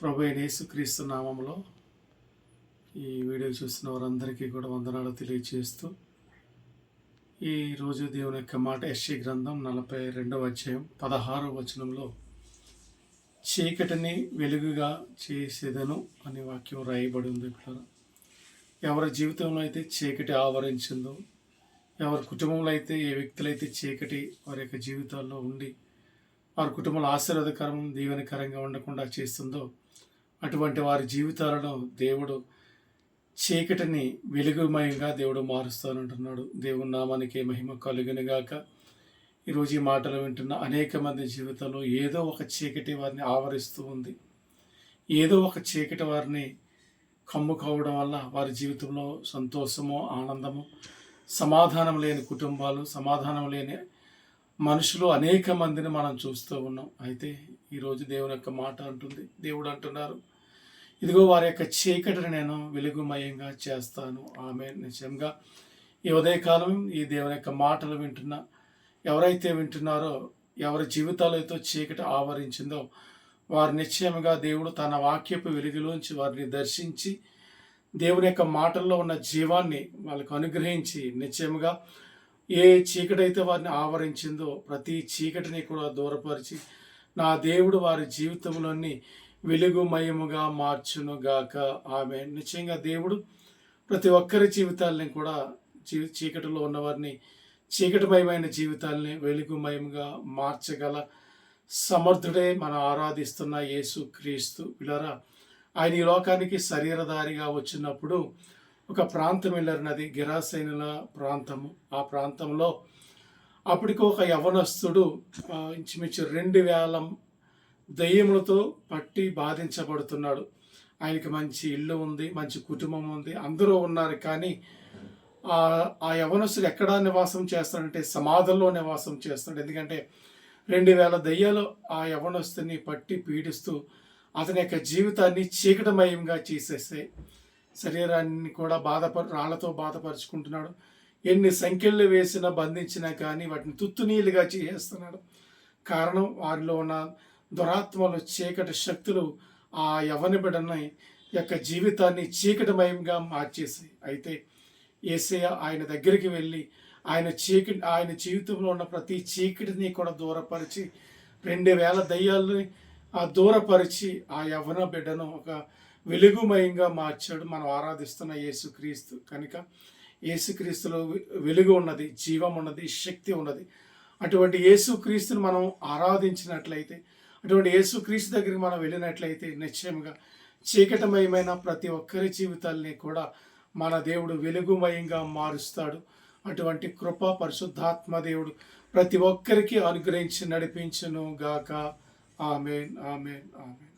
ప్రభు అయిన యేసుక్రీస్తు నామములో ఈ వీడియో చూసిన వారందరికీ కూడా వందనాలు తెలియజేస్తూ ఈరోజు దేవుని యొక్క మాట యెషయా గ్రంథం 42వ అధ్యాయం 16వ వచనంలో చీకటిని వెలుగుగా చేసేదను అనే వాక్యం రాయబడి ఉంది. ఎవరి జీవితంలో అయితే చీకటి ఆవరించిందో, ఎవరి కుటుంబంలో అయితే ఏ వ్యక్తులైతే చీకటి వారి యొక్క జీవితాల్లో ఉండి వారి కుటుంబంలో ఆశీర్వాదకరం దీవెనకరంగా ఉండకుండా చేస్తుందో అటువంటి వారి జీవితాలను దేవుడు చీకటిని వెలుగుమయంగా దేవుడు మారుస్తానంటున్నాడు. దేవుని నామానికి మహిమ కలుగునుగాక. ఈరోజు ఈ మాటలు వింటున్న అనేక మంది జీవితంలో ఏదో ఒక చీకటి వారిని ఆవరిస్తూ ఉంది. ఏదో ఒక చీకటి వారిని కమ్ము కావడం వల్ల వారి జీవితంలో సంతోషము, ఆనందము, సమాధానం లేని కుటుంబాలు, సమాధానం లేని మనుషులు అనేక మందిని మనం చూస్తూ ఉన్నాం. అయితే ఈరోజు దేవుని యొక్క మాట అంటుంది, దేవుడు అంటున్నారు, ఇదిగో వారి యొక్క చీకటిని నేను వెలుగుమయంగా చేస్తాను. ఆమె నిజంగా ఈ ఉదయకాలం ఈ దేవుని యొక్క మాటలు వింటున్న ఎవరైతే వింటున్నారో, ఎవరి జీవితాలతో చీకటి ఆవరించిందో వారు నిశ్చయముగా దేవుడు తన వాక్యపు వెలుగులోంచి వారిని దర్శించి దేవుని యొక్క మాటల్లో ఉన్న జీవాన్ని వాళ్ళకు అనుగ్రహించి నిశ్చయముగా ఏ చీకటైతే వారిని ఆవరించిందో ప్రతి చీకటిని కూడా దూరపరిచి నా దేవుడు వారి జీవితంలోని వెలుగుమయముగా మార్చునుగాక. ఆమె నిశ్చయంగా దేవుడు ప్రతి ఒక్కరి జీవితాలని కూడా చీకటిలో ఉన్నవారిని చీకటిమయమైన జీవితాలని వెలుగుమయముగా మార్చగల సమర్థుడే మనం ఆరాధిస్తున్న యేసు క్రీస్తు. పిల్లరా, ఆయన ఈ లోకానికి శరీరధారిగా వచ్చినప్పుడు ఒక ప్రాంతం వెళ్ళారన్నది గెరాసైనుల ప్రాంతము. ఆ ప్రాంతంలో అప్పటికి ఒక యవనస్తుడు ఇంచుమించు 2000 దయ్యములతో పట్టి బాధించబడుతున్నాడు. ఆయనకి మంచి ఇల్లు ఉంది, మంచి కుటుంబం ఉంది, అందరూ ఉన్నారు. కానీ ఆ యవనస్తుడు ఎక్కడ నివాసం చేస్తాడంటే సమాధుల్లో నివాసం చేస్తాడు. ఎందుకంటే 2000 దయ్యాలు ఆ యవనస్తుని పట్టి పీడిస్తూ అతని యొక్క జీవితాన్ని చీకటమయంగా చేసేసాయి. శరీరాన్ని కూడా రాళ్లతో బాధపరుచుకుంటున్నాడు. ఎన్ని సంఖ్యలు వేసినా బంధించినా కానీ వాటిని తుత్తునీలుగా చేస్తున్నాడు. కారణం వారిలో ఉన్న దురాత్మలు, చీకటి శక్తులు ఆ యవ్వన బిడ్డని యొక్క జీవితాన్ని చీకటిమయంగా మార్చేసాయి. అయితే యేసయ్య ఆయన దగ్గరికి వెళ్ళి ఆయన జీవితంలో ఉన్న ప్రతి చీకటిని కూడా దూరపరిచి 2000 దయ్యాలని దూరపరిచి ఆ యవ్వన బిడ్డను ఒక వెలుగుమయంగా మార్చాడు. మనం ఆరాధిస్తున్న యేసుక్రీస్తు కనుక యేసుక్రీస్తులో వెలుగు ఉన్నది, జీవం ఉన్నది, శక్తి ఉన్నది. అటువంటి యేసుక్రీస్తుని మనం ఆరాధించినట్లయితే, అటువంటి యేసుక్రీస్తు దగ్గరికి మనం వెళ్ళినట్లయితే నిశ్చయంగా చీకటమయమైన ప్రతి ఒక్కరి జీవితాల్ని కూడా మన దేవుడు వెలుగుమయంగా మారుస్తాడు. అటువంటి కృప పరిశుద్ధాత్మ దేవుడు ప్రతి ఒక్కరికి అనుగ్రహించి నడిపించును గాక. ఆమేన్, ఆమేన్, ఆమేన్.